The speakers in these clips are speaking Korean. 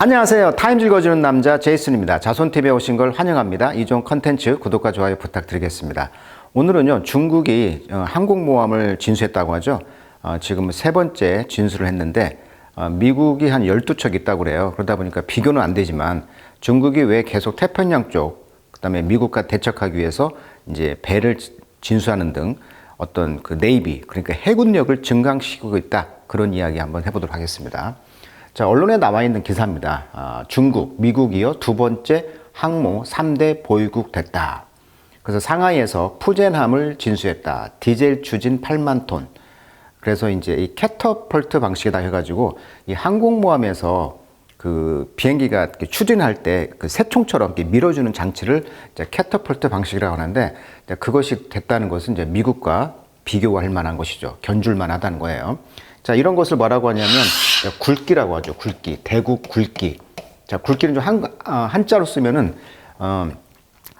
안녕하세요. 타임즈 읽어주는 남자 제이슨입니다. 자손TV에 오신 걸 환영합니다. 이종 컨텐츠 구독과 좋아요 부탁드리겠습니다. 오늘은요, 중국이 항공모함을 진수했다고 하죠. 지금 세 번째 진수를 했는데 미국이 한 12척 있다고 그래요. 그러다 보니까 비교는 안 되지만 중국이 왜 계속 태평양 쪽, 그다음에 미국과 대척하기 위해서 이제 배를 진수하는 등 어떤 그 네이비, 그러니까 해군력을 증강시키고 있다. 그런 이야기 한번 해보도록 하겠습니다. 자, 언론에 나와 있는 기사입니다. 중국, 미국이요 두 번째 항모 3대 보유국 됐다. 그래서 상하이에서 푸젠함을 진수했다. 디젤 추진 8만 톤. 그래서 이제 이 캐터펄트 방식이다 해가지고 이 항공모함에서 그 비행기가 추진할 때 그 새총처럼 밀어주는 장치를 이제 캐터펄트 방식이라고 하는데, 그것이 됐다는 것은 이제 미국과 비교할 만한 것이죠. 견줄만 하다는 거예요. 자, 이런 것을 뭐라고 하냐면 굵기라고 하죠. 굵기, 대국 굵기. 자, 굵기는 좀 한자로 쓰면은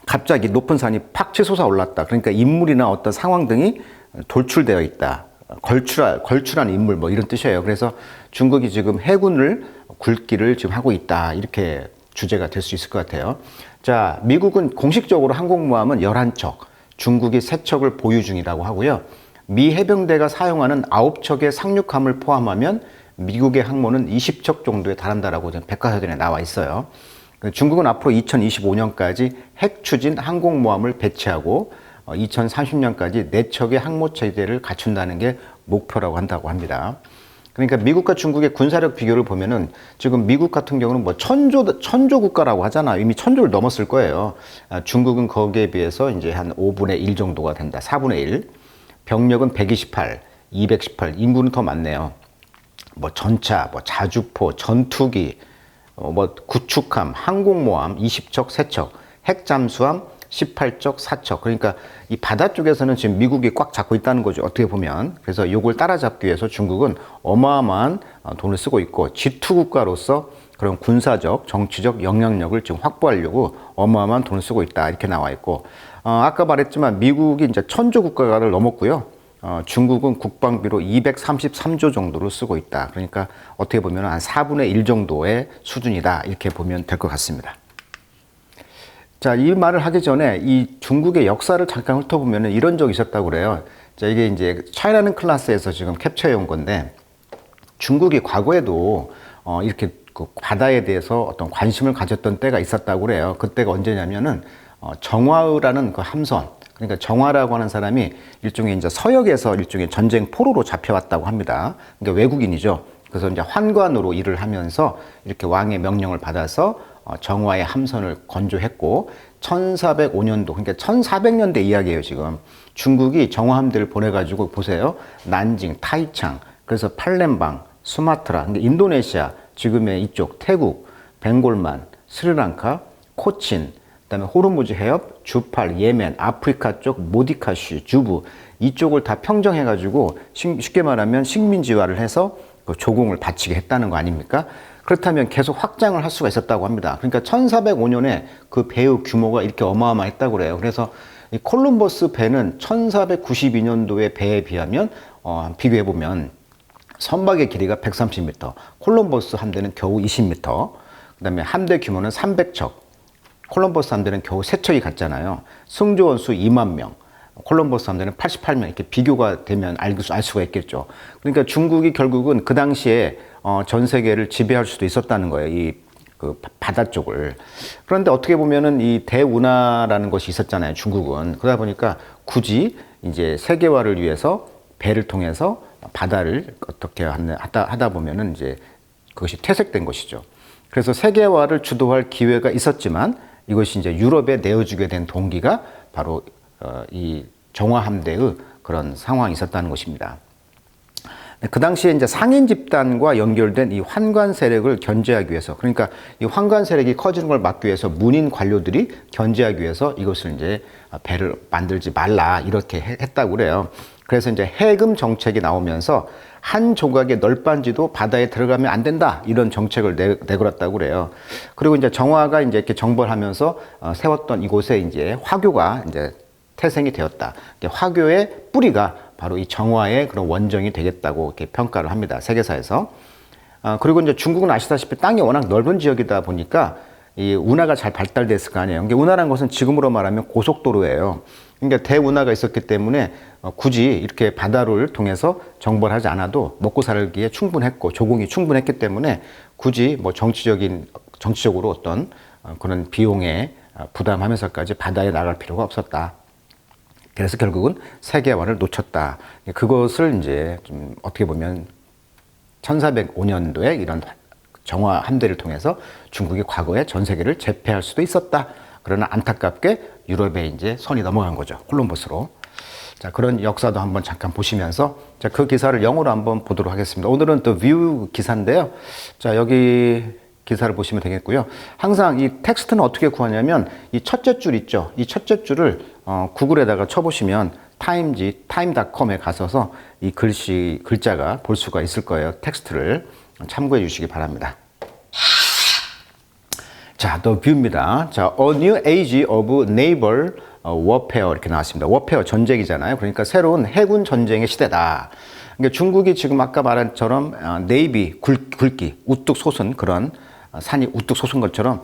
갑자기 높은 산이 팍 치솟아 올랐다. 그러니까 인물이나 어떤 상황 등이 돌출되어 있다. 걸출한 인물 뭐 이런 뜻이에요. 그래서 중국이 지금 해군을 굵기를 지금 하고 있다. 이렇게 주제가 될 수 있을 것 같아요. 자, 미국은 공식적으로 항공모함은 11척, 중국이 3척을 보유 중이라고 하고요. 미 해병대가 사용하는 9척의 상륙함을 포함하면 미국의 항모는 20척 정도에 달한다라고 백과사전에 나와 있어요. 중국은 앞으로 2025년까지 핵 추진 항공모함을 배치하고 2030년까지 4척의 항모체제를 갖춘다는 게 목표라고 한다고 합니다. 그러니까 미국과 중국의 군사력 비교를 보면은 지금 미국 같은 경우는 뭐 천조 국가라고 하잖아요. 이미 천조를 넘었을 거예요. 중국은 거기에 비해서 이제 한 5분의 1 정도가 된다. 4분의 1. 병력은 128, 218, 인구는 더 많네요. 뭐 전차, 뭐 자주포, 전투기, 뭐 구축함, 항공모함 20척, 3척, 핵잠수함 18척, 4척. 그러니까 이 바다 쪽에서는 지금 미국이 꽉 잡고 있다는 거죠. 어떻게 보면. 그래서 이걸 따라잡기 위해서 중국은 어마어마한 돈을 쓰고 있고 G2 국가로서 그런 군사적, 정치적 영향력을 지금 확보하려고 어마어마한 돈을 쓰고 있다. 이렇게 나와 있고, 아까 말했지만 미국이 이제 천조 국가를 넘었고요. 중국은 국방비로 233조 정도를 쓰고 있다. 그러니까 어떻게 보면 한 4분의 1 정도의 수준이다. 이렇게 보면 될 것 같습니다. 자, 이 말을 하기 전에 이 중국의 역사를 잠깐 훑어보면 이런 적이 있었다고 그래요. 자, 이게 이제 차이나는 클래스에서 지금 캡처해 온 건데, 중국이 과거에도 이렇게 그 바다에 대해서 어떤 관심을 가졌던 때가 있었다고 그래요. 그때가 언제냐면은 정화의라는 그 함선, 그러니까 정화라고 하는 사람이 일종의 이제 서역에서 일종의 전쟁 포로로 잡혀왔다고 합니다. 그러니까 외국인이죠. 그래서 이제 환관으로 일을 하면서 이렇게 왕의 명령을 받아서 정화의 함선을 건조했고, 1405년도, 그러니까 1400년대 이야기예요, 지금. 중국이 정화함대를 보내가지고 보세요. 난징, 타이창, 그래서 팔렘방, 수마트라, 그러니까 인도네시아, 지금의 이쪽, 태국, 벵골만, 스리랑카, 코친, 그다음에 호르무즈 해협, 주팔, 예멘, 아프리카 쪽, 모디카슈, 주부 이쪽을 다 평정해가지고 쉽게 말하면 식민지화를 해서 그 조공을 바치게 했다는 거 아닙니까? 그렇다면 계속 확장을 할 수가 있었다고 합니다. 그러니까 1405년에 그 배의 규모가 이렇게 어마어마했다고 그래요. 그래서 이 콜럼버스 배는 1492년도의 배에 비하면 비교해보면 선박의 길이가 130m, 콜럼버스 함대는 겨우 20m, 그 다음에 함대 규모는 300척, 콜럼버스 함대는 겨우 3척이 갔잖아요. 승조원 수 2만 명, 콜럼버스 함대는 88명, 이렇게 비교가 되면 알 수가 있겠죠. 그러니까 중국이 결국은 그 당시에 전 세계를 지배할 수도 있었다는 거예요. 이 그 바다 쪽을. 그런데 어떻게 보면은 이 대운하라는 것이 있었잖아요. 중국은. 그러다 보니까 굳이 이제 세계화를 위해서 배를 통해서 바다를 어떻게 하다 보면은 이제 그것이 퇴색된 것이죠. 그래서 세계화를 주도할 기회가 있었지만 이것이 이제 유럽에 내어주게 된 동기가 바로 이 정화함대의 그런 상황이 있었다는 것입니다. 그 당시에 이제 상인 집단과 연결된 이 환관 세력을 견제하기 위해서, 그러니까 이 환관 세력이 커지는 걸 막기 위해서 문인 관료들이 견제하기 위해서 이것을 이제 배를 만들지 말라 이렇게 했다고 그래요. 그래서 이제 해금 정책이 나오면서 한 조각의 널빤지도 바다에 들어가면 안 된다 이런 정책을 내걸었다고 그래요. 그리고 이제 정화가 이제 이렇게 정벌하면서 세웠던 이곳에 이제 화교가 이제 태생이 되었다. 화교의 뿌리가 바로 이 정화의 그런 원정이 되겠다고 이렇게 평가를 합니다. 세계사에서. 그리고 이제 중국은 아시다시피 땅이 워낙 넓은 지역이다 보니까 이 운하가 잘 발달됐을 거 아니에요. 이게 운하라는 것은 지금으로 말하면 고속도로예요. 그러니까 대운하가 있었기 때문에 굳이 이렇게 바다를 통해서 정벌 하지 않아도 먹고 살기에 충분했고 조공이 충분했기 때문에 굳이 뭐 정치적으로 어떤 그런 비용에 부담하면서까지 바다에 나갈 필요가 없었다. 그래서 결국은 세계화를 놓쳤다. 그것을 이제 좀 어떻게 보면 1405년도에 이런 정화 함대를 통해서 중국이 과거에 전 세계를 제패할 수도 있었다. 그러나 안타깝게 유럽에 이제 선이 넘어간 거죠. 콜럼버스로. 자, 그런 역사도 한번 잠깐 보시면서 자, 그 기사를 영어로 한번 보도록 하겠습니다. 오늘은 또 뷰 기사인데요. 자, 여기 기사를 보시면 되겠고요. 항상 이 텍스트는 어떻게 구하냐면 이 첫째 줄 있죠. 이 첫째 줄을 구글에다가 쳐보시면 time.com에 가셔서 이 글자가 볼 수가 있을 거예요. 텍스트를 참고해 주시기 바랍니다. 자, 더 뷰입니다. 자, A New Age of Naval Warfare 이렇게 나왔습니다. 워페어 전쟁이잖아요. 그러니까 새로운 해군 전쟁의 시대다. 그러니까 중국이 지금 아까 말한 것처럼 네이비 굵기 우뚝 솟은 그런 산이 우뚝 솟은 것처럼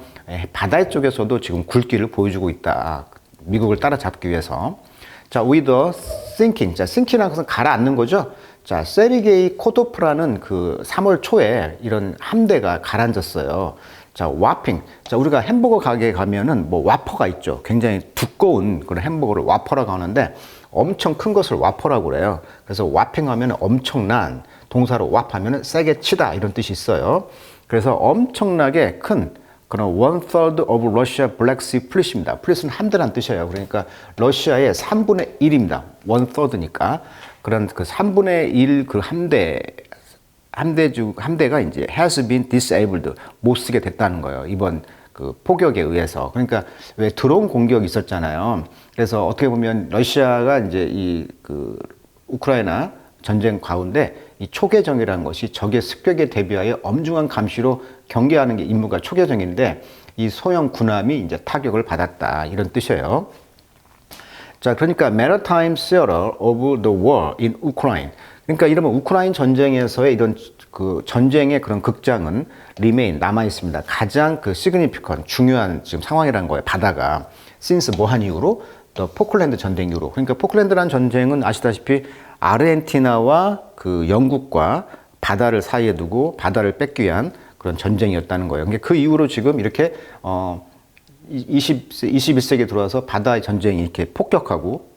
바다 쪽에서도 지금 굵기를 보여주고 있다. 미국을 따라잡기 위해서. 자, with the sinking. 자, sinking이라는 것은 가라앉는 거죠. 자, 세르게이 코토프라는 그 3월 초에 이런 함대가 가라앉았어요. 자, 와핑. 자, 우리가 햄버거 가게에 가면은 뭐 와퍼가 있죠. 굉장히 두꺼운 그런 햄버거를 와퍼라고 하는데 엄청 큰 것을 와퍼라고 그래요. 그래서 와핑 하면 엄청난, 동사로 왑하면 세게 치다 이런 뜻이 있어요. 그래서 엄청나게 큰 그런 one third of Russia Black Sea Fleet입니다. Fleet은 함대란 뜻이에요. 그러니까 러시아의 3분의 1입니다. one third니까. 그런 그 3분의 1 그 함대가 이제 has been disabled, 못 쓰게 됐다는 거예요. 이번 그 폭격에 의해서. 그러니까 왜 드론 공격이 있었잖아요. 그래서 어떻게 보면 러시아가 이제 이 그 우크라이나 전쟁 가운데 이 초계정이라는 것이 적의 습격에 대비하여 엄중한 감시로 경계하는 게 임무가 초계정인데 이 소형 군함이 이제 타격을 받았다. 이런 뜻이에요. 자, 그러니까 Maritime Theater of the War in Ukraine. 그러니까 이러면 우크라이나 전쟁에서의 이런 그 전쟁의 그런 극장은 remain 남아 있습니다. 가장 그 significant 중요한 지금 상황이라는 거예요. 바다가 since 뭐한 이후로 또 포클랜드 전쟁 이후로. 그러니까 포클랜드라는 전쟁은 아시다시피 아르헨티나와 그 영국과 바다를 사이에 두고 바다를 뺏기 위한 그런 전쟁이었다는 거예요. 그러니까 그 이후로 지금 이렇게 21세기에 들어와서 바다의 전쟁이 이렇게 폭격하고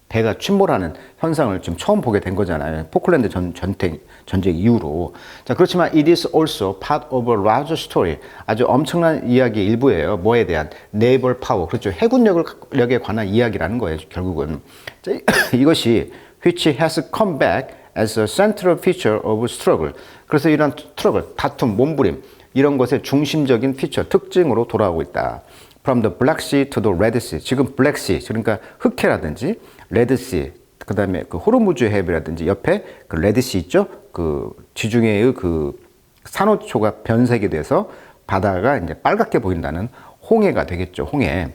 배가 침몰하는 현상을 좀 처음 보게 된 거잖아요. 포클랜드 전쟁 이후로. 자, 그렇지만 it is also part of a larger story. 아주 엄청난 이야기의 일부예요. 뭐에 대한? naval power. 그렇죠. 해군력에 관한 이야기라는 거예요. 결국은. 자, 이것이 which has come back as a central feature of struggle. 그래서 이런 트러블, 다툼, 몸부림 이런 것의 중심적인 피처, 특징으로 돌아오고 있다. From the Black Sea to the Red Sea. 지금 Black Sea, 그러니까 흑해라든지 Red Sea, 그 다음에 그 호르무즈 해협이라든지 옆에 그 Red Sea 있죠? 그 지중해의 그 산호초가 변색이 돼서 바다가 이제 빨갛게 보인다는 홍해가 되겠죠. 홍해.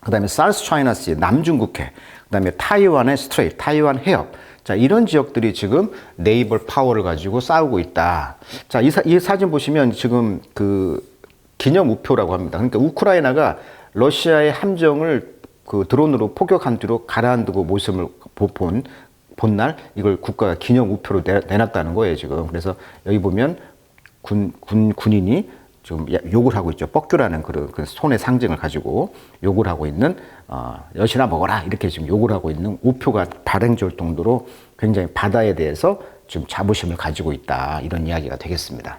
그 다음에 South China Sea, 남중국해. 그 다음에 타이완의 스트레이트, 타이완 해협. 자, 이런 지역들이 지금 네이벌 파워를 가지고 싸우고 있다. 자, 이 사진 보시면 지금 그 기념 우표라고 합니다. 그러니까 우크라이나가 러시아의 함정을 그 드론으로 포격한 뒤로 가라앉고 모습을 본 날 이걸 국가가 기념 우표로 내놨다는 거예요, 지금. 그래서 여기 보면 군인이 좀 욕을 하고 있죠. 뻑큐라는 그 손의 상징을 가지고 욕을 하고 있는, 여시나 먹어라. 이렇게 지금 욕을 하고 있는 우표가 발행될 정도로 굉장히 바다에 대해서 지금 자부심을 가지고 있다. 이런 이야기가 되겠습니다.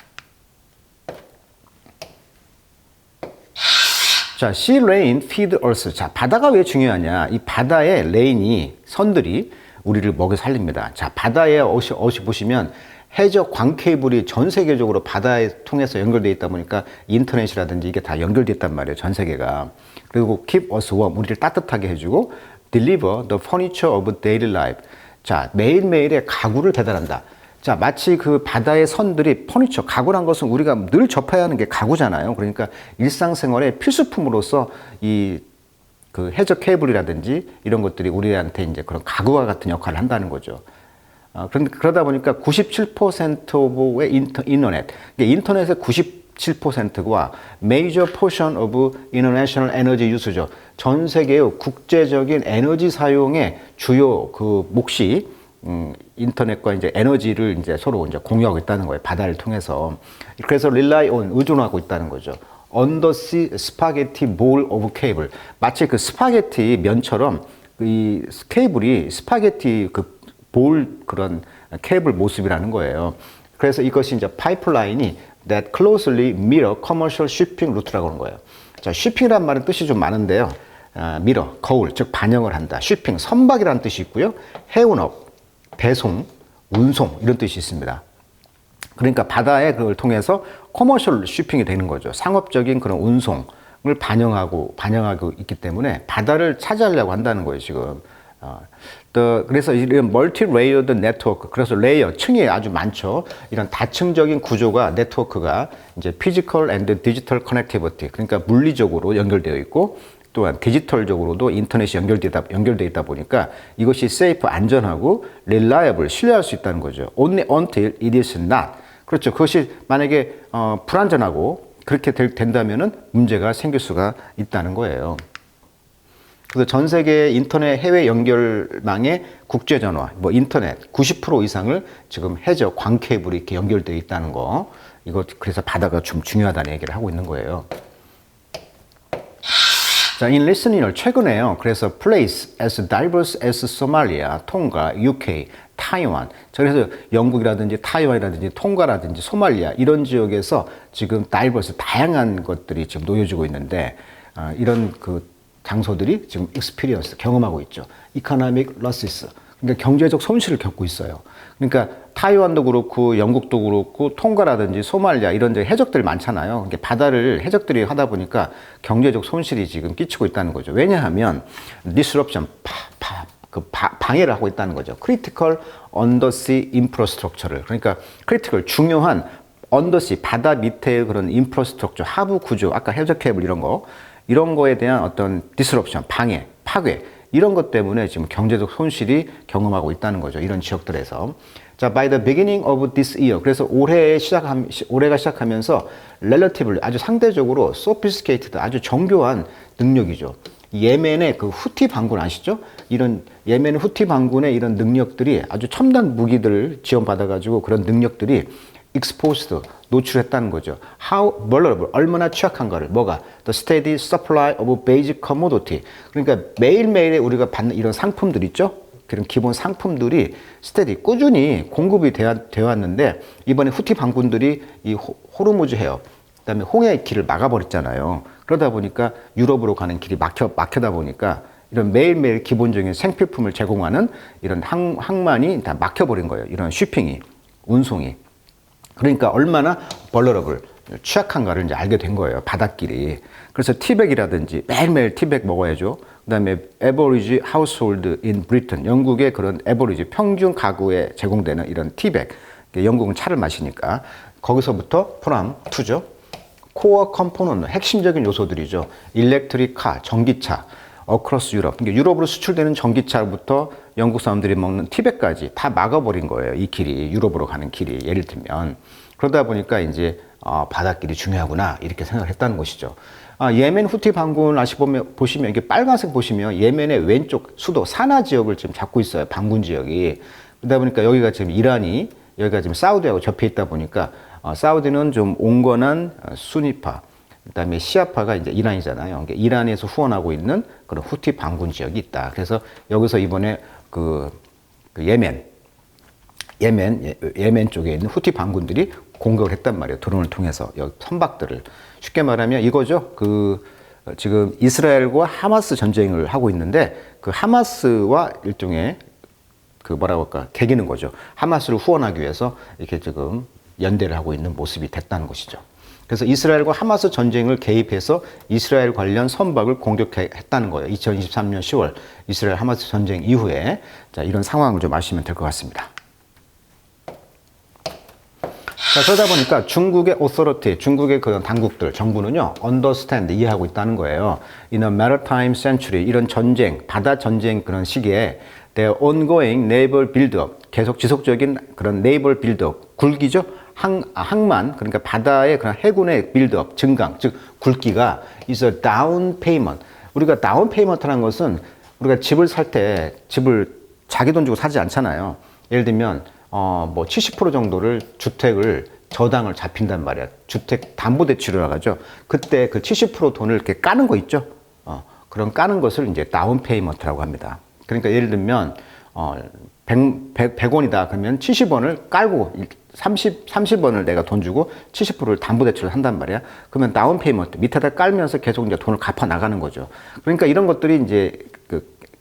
자, sea lane feed earth. 자, 바다가 왜 중요하냐? 이 바다의 레인이, 선들이 우리를 먹여 살립니다. 자, 바다에 어시 보시면 해저 광 케이블이 전 세계적으로 바다에 통해서 연결되어 있다 보니까 인터넷이라든지 이게 다 연결되어 있단 말이에요. 전 세계가. 그리고 keep us warm. 우리를 따뜻하게 해주고 deliver the furniture of daily life. 자, 매일매일의 가구를 배달한다. 자, 마치 그 바다의 선들이 퍼니처, 가구란 것은 우리가 늘 접해야 하는 게 가구잖아요. 그러니까 일상생활의 필수품으로서 이 그 해저 케이블이라든지 이런 것들이 우리한테 이제 그런 가구와 같은 역할을 한다는 거죠. 그러다 보니까 97% 오브의 인터넷, 인터넷의 97%가 major portion of international energy use죠. 전 세계의 국제적인 에너지 사용의 주요 그 몫이 인터넷과 이제 에너지를 이제 서로 이제 공유하고 있다는 거예요. 바다를 통해서. 그래서 rely on 의존하고 있다는 거죠. Undersea spaghetti bowl of cable. 마치 그 스파게티 면처럼 이 케이블이 스파게티 그 볼 그런 케이블 모습이라는 거예요. 그래서 이것이 이제 파이프라인이 that closely mirror commercial shipping route라고 하는 거예요. 자, shipping이란 말은 뜻이 좀 많은데요. mirror, 거울, 즉 반영을 한다. shipping, 선박이라는 뜻이 있고요. 해운업, 배송, 운송 이런 뜻이 있습니다. 그러니까 바다에 그걸 통해서 커머셜 쉬핑이 되는 거죠. 상업적인 그런 운송을 반영하고 있기 때문에 바다를 차지하려고 한다는 거예요, 지금. 그래서 이런 멀티 레이어드 네트워크, 그래서 레이어, 층이 아주 많죠. 이런 다층적인 구조가, 네트워크가 이제 피지컬 앤드 디지털 커넥티비티, 그러니까 물리적으로 연결되어 있고 또한 디지털적으로도 인터넷이 연결되어 있다 보니까 이것이 세이프, 안전하고 reliable, 신뢰할 수 있다는 거죠. Only until it is not. 그렇죠. 그것이 만약에 불안전하고 그렇게 된다면은 문제가 생길 수가 있다는 거예요. 그래서 전 세계 인터넷 해외 연결망의 국제 전화, 뭐 인터넷 90% 이상을 지금 해저 광 케이블이 이렇게 연결되어 있다는 거. 이거 그래서 바다가 좀 중요하다는 얘기를 하고 있는 거예요. 자, in listening 최근에요. 그래서 place as diverse as Somalia, tonga, UK, 타이완. 그래서 영국이라든지 타이완이라든지 통가라든지 소말리아 이런 지역에서 지금 diverse 다양한 것들이 지금 놓여지고 있는데 이런 그 장소들이 지금 experience 경험하고 있죠. economic losses. 그러니까 경제적 손실을 겪고 있어요. 그러니까 타이완도 그렇고 영국도 그렇고 통가라든지 소말리아 이런 데 해적들이 많잖아요. 그러니까 바다를 해적들이 하다 보니까 경제적 손실이 지금 끼치고 있다는 거죠. 왜냐하면 disruption, 방해를 하고 있다는 거죠. critical undersea infrastructure를. 그러니까 critical, 중요한 undersea, 바다 밑에 그런 infrastructure, 하부 구조, 아까 해적 케이블 이런 거에 대한 어떤 disruption, 방해, 파괴 이런 것 때문에 지금 경제적 손실이 경험하고 있다는 거죠. 이런 지역들에서. 자, by the beginning of this year. 그래서 올해가 시작하면서 relatively 아주 상대적으로 sophisticated, 아주 정교한 능력이죠. 예멘의 그 후티 반군 아시죠? 이런 예멘 후티 반군의 이런 능력들이 아주 첨단 무기들을 지원받아가지고 그런 능력들이 exposed, 노출했다는 거죠. How vulnerable, 얼마나 취약한가를. 뭐가? The steady supply of basic commodity. 그러니까 매일매일 우리가 받는 이런 상품들 있죠? 그런 기본 상품들이 steady, 꾸준히 공급이 되어 왔는데 이번에 후티 반군들이 이 호르무즈 해협, 그다음에 홍해의 길을 막아버렸잖아요. 그러다 보니까 유럽으로 가는 길이 막혀다 보니까 이런 매일매일 기본적인 생필품을 제공하는 이런 항만이 다 막혀버린 거예요. 이런 쉬핑이, 운송이. 그러니까 얼마나 vulnerable, 취약한가를 이제 알게 된 거예요. 바닷길이. 그래서 티백이라든지 매일매일 티백 먹어야죠. 그 다음에 average household in Britain. 영국의 그런 average, 평균 가구에 제공되는 이런 티백. 영국은 차를 마시니까. 거기서부터 from to죠. 코어 컴포넌트, 핵심적인 요소들이죠. 일렉트릭 카, 전기차, 어크로스 유럽. 그러니까 유럽으로 수출되는 전기차부터 영국 사람들이 먹는 티백까지 다 막아버린 거예요. 이 길이, 유럽으로 가는 길이. 예를 들면. 그러다 보니까 이제 바닷길이 중요하구나 이렇게 생각을 했다는 것이죠. 예멘 후티 반군 보시면 이게 빨간색 보시면 예멘의 왼쪽 수도 사나 지역을 지금 잡고 있어요. 반군 지역이. 그러다 보니까 여기가 지금 이란이, 여기가 지금 사우디하고 접해 있다 보니까 사우디는 좀 온건한 수니파, 그다음에 시아파가 이제 이란이잖아요. 그러니까 이란에서 후원하고 있는 그런 후티 반군 지역이 있다. 그래서 여기서 이번에 그 예멘 쪽에 있는 후티 반군들이 공격을 했단 말이에요. 드론을 통해서 여기 선박들을. 쉽게 말하면 이거죠. 지금 이스라엘과 하마스 전쟁을 하고 있는데 그 하마스와 일종의 뭐라고 할까, 개기는 거죠. 하마스를 후원하기 위해서 이렇게 지금 연대를 하고 있는 모습이 됐다는 것이죠. 그래서 이스라엘과 하마스 전쟁을 개입해서 이스라엘 관련 선박을 공격했다는 거예요. 2023년 10월 이스라엘 하마스 전쟁 이후에. 자, 이런 상황을 좀 아시면 될 것 같습니다. 자, 그러다 보니까 중국의 authority, 중국의 그 당국들, 정부는요, understand, 이해하고 있다는 거예요. In a maritime century, 이런 전쟁, 바다 전쟁 그런 시기에 their ongoing naval build-up, 계속 지속적인 그런 naval build-up, 굴기죠? 항만, 그러니까 바다의 그런 해군의 build-up, 증강, 즉, 굵기가 is a down payment. 우리가 down payment라는 것은 우리가 집을 살 때 집을 자기 돈 주고 사지 않잖아요. 예를 들면, 뭐 70% 정도를 주택을 저당을 잡힌단 말이야. 주택 담보대출이라고 하죠. 그때 그 70% 돈을 이렇게 까는 거 있죠. 그런 까는 것을 이제 다운 페이먼트라고 합니다. 그러니까 예를 들면 100원이다 그러면 70원을 깔고 30원을 내가 돈 주고 70%를 담보대출을 한단 말이야. 그러면 다운 페이먼트 밑에다 깔면서 계속 이제 돈을 갚아 나가는 거죠. 그러니까 이런 것들이 이제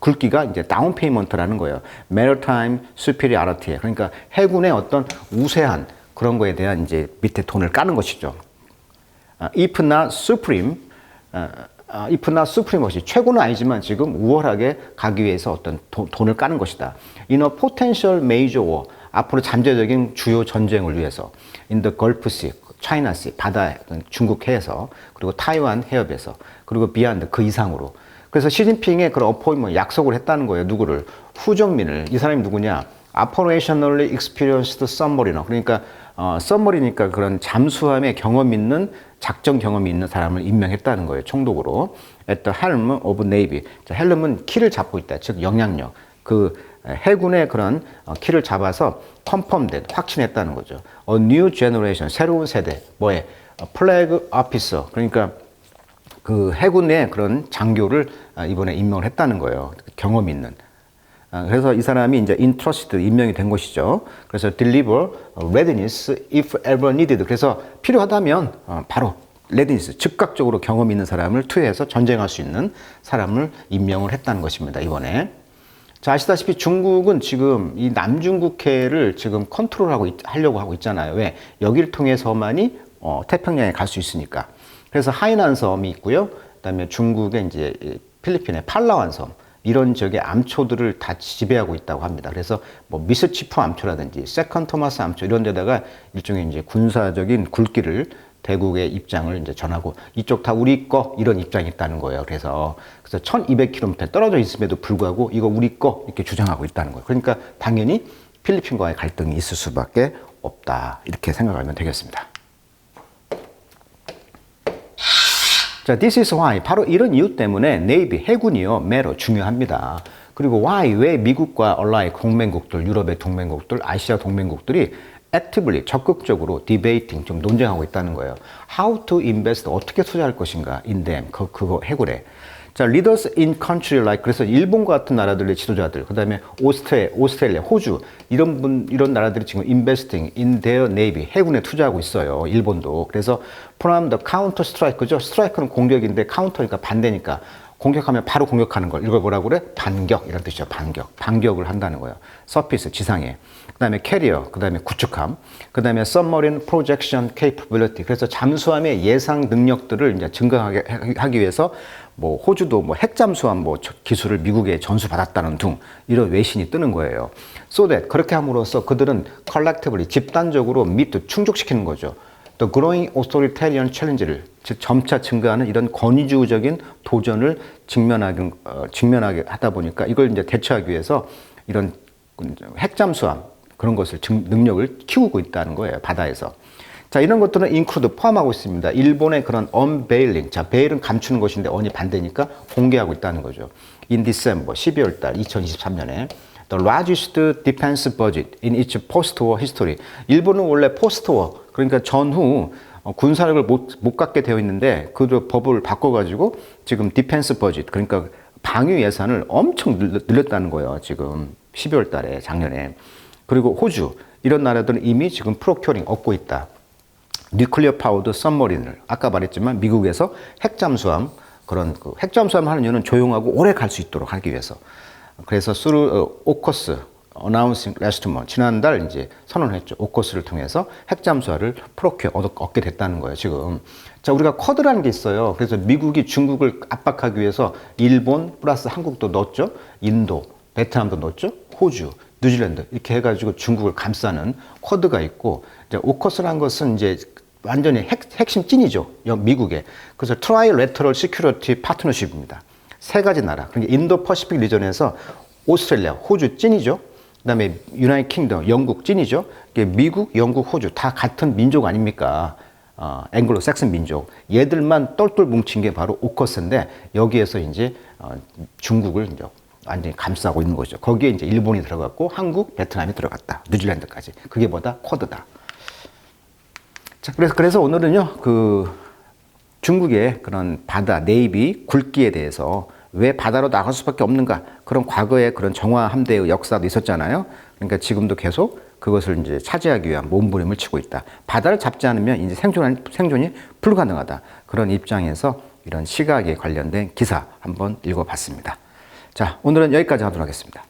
굵기가 이제 다운 페이먼트라는 거예요. maritime superiority. 그러니까 해군의 어떤 우세한 그런 거에 대한 이제 밑에 돈을 까는 것이죠. if not supreme, if not supreme 것이 최고는 아니지만 지금 우월하게 가기 위해서 어떤 돈을 까는 것이다. In a potential major war, 앞으로 잠재적인 주요 전쟁을 위해서 in the Gulf Sea, China Sea, 바다 중국 해에서 그리고 타이완 해협에서 그리고 beyond 그 이상으로. 그래서 시진핑의 그런 어포인먼트 약속을 했다는 거예요. 누구를? 후정민을. 이 사람이 누구냐? Operationally experienced submariner. 그러니까 submarine이니까 그런 잠수함의 경험 있는 작전 경험이 있는 사람을 임명했다는 거예요. 총독으로. At the helm of navy. 자, 헬름은 키를 잡고 있다. 즉 영향력. 그 해군의 그런 키를 잡아서 confirmed, 확신했다는 거죠. A new generation, 새로운 세대. 뭐에? flag officer. 그러니까 그 해군의 그런 장교를 이번에 임명을 했다는 거예요. 경험 있는. 그래서 이 사람이 이제 entrusted, 임명이 된 것이죠. 그래서 deliver readiness if ever needed. 그래서 필요하다면 바로 readiness, 즉각적으로 경험 있는 사람을 투여해서 전쟁할 수 있는 사람을 임명을 했다는 것입니다. 이번에. 자, 아시다시피 중국은 지금 이 남중국해를 지금 하려고 하고 있잖아요. 왜? 여기를 통해서만이 태평양에 갈 수 있으니까. 그래서 하이난 섬이 있고요. 그다음에 중국의 이제 필리핀의 팔라완 섬 이런 지역의 암초들을 다 지배하고 있다고 합니다. 그래서 뭐 미스치프 암초라든지 세컨 토마스 암초 이런 데다가 일종의 이제 군사적인 굴기를 대국의 입장을 이제 전하고 이쪽 다 우리 거 이런 입장이 있다는 거예요. 그래서 1200km 떨어져 있음에도 불구하고 이거 우리 거 이렇게 주장하고 있다는 거예요. 그러니까 당연히 필리핀과의 갈등이 있을 수밖에 없다. 이렇게 생각하면 되겠습니다. 자, this is why. 바로 이런 이유 때문에 Navy, 해군이요, 매로 중요합니다. 그리고 why, 왜 미국과 allied 동맹국들, 유럽의 동맹국들, 아시아 동맹국들이 actively, 적극적으로 debating, 좀 논쟁하고 있다는 거예요. How to invest, 어떻게 투자할 것인가, in them, 그거 해군에. 자, leaders in country like, 그래서 일본과 같은 나라들의 지도자들, 그 다음에 오스트레일리아, 호주, 이런 나라들이 지금 investing in their navy, 해군에 투자하고 있어요. 일본도. 그래서 from the counter strike죠. 스트라이크는 공격인데 카운터니까 반대니까. 공격하면 바로 공격하는 걸. 이걸 뭐라고 그래? 반격. 이런 뜻이죠. 반격. 반격을 한다는 거예요. 서피스, 지상에. 그 다음에 캐리어, 그 다음에 구축함, 그 다음에 submarine projection capability. 그래서 잠수함의 예상 능력들을 이제 증강하게 하기 위해서 뭐 호주도 뭐 핵잠수함 뭐 기술을 미국에 전수받았다는 등 이런 외신이 뜨는 거예요. So that 그렇게 함으로써 그들은 collectively 집단적으로 meet 충족시키는 거죠. The growing authoritarian challenge를 즉 점차 증가하는 이런 권위주의적인 도전을 직면하게 하다 보니까 이걸 이제 대처하기 위해서 이런 핵잠수함 그런 것을 능력을 키우고 있다는 거예요. 바다에서. 자, 이런 것들은 include 포함하고 있습니다. 일본의 그런 unveiling. 자, veil은 감추는 것인데 on이 반대니까 공개하고 있다는 거죠. In December 12월 달 2023년에 the largest defense budget in its post-war history. 일본은 원래 post-war 그러니까 전후 군사력을 못 갖게 되어 있는데 그 법을 바꿔가지고 지금 디펜스 버짓 그러니까 방위 예산을 엄청 늘렸다는 거예요. 지금 12월 달에 작년에. 그리고 호주 이런 나라들은 이미 지금 프로큐링 얻고 있다. 뉴클리어 파워드 썸머린을 아까 말했지만 미국에서 핵잠수함 그런 핵잠수함 하는 이유는 조용하고 오래 갈 수 있도록 하기 위해서. 그래서 오커스 announcing last month 지난달 이제 선언했죠. 오커스를 통해서 핵잠수함을 얻게 됐다는 거예요. 지금 자 우리가 쿼드라는 게 있어요. 그래서 미국이 중국을 압박하기 위해서 일본 플러스 한국도 넣었죠. 인도, 베트남도 넣었죠. 호주, 뉴질랜드 이렇게 해가지고 중국을 감싸는 쿼드가 있고, 이제 오커스라는 것은 이제 완전히 핵심 찐이죠. 미국의. 그래서 트라이래터럴 시큐리티 파트너십입니다. 세 가지 나라. 그러니까 인도 퍼시픽 리전에서 오스트레일리아, 호주 찐이죠. 그다음에 유나이티드 킹덤, 영국 찐이죠. 미국, 영국, 호주 다 같은 민족 아닙니까? 앵글로 삭슨 민족. 얘들만 똘똘 뭉친 게 바로 오커스인데, 여기에서 이제 중국을 이제 완전히 감싸고 있는 거죠. 거기에 이제 일본이 들어갔고 한국, 베트남이 들어갔다. 뉴질랜드까지. 그게 뭐다? 쿼드다. 자, 그래서 오늘은요, 중국의 그런 바다, 네이비, 굵기에 대해서 왜 바다로 나갈 수밖에 없는가? 그런 과거의 그런 정화 함대의 역사도 있었잖아요. 그러니까 지금도 계속 그것을 이제 차지하기 위한 몸부림을 치고 있다. 바다를 잡지 않으면 이제 생존이 불가능하다. 그런 입장에서 이런 시각에 관련된 기사 한번 읽어봤습니다. 자, 오늘은 여기까지 하도록 하겠습니다.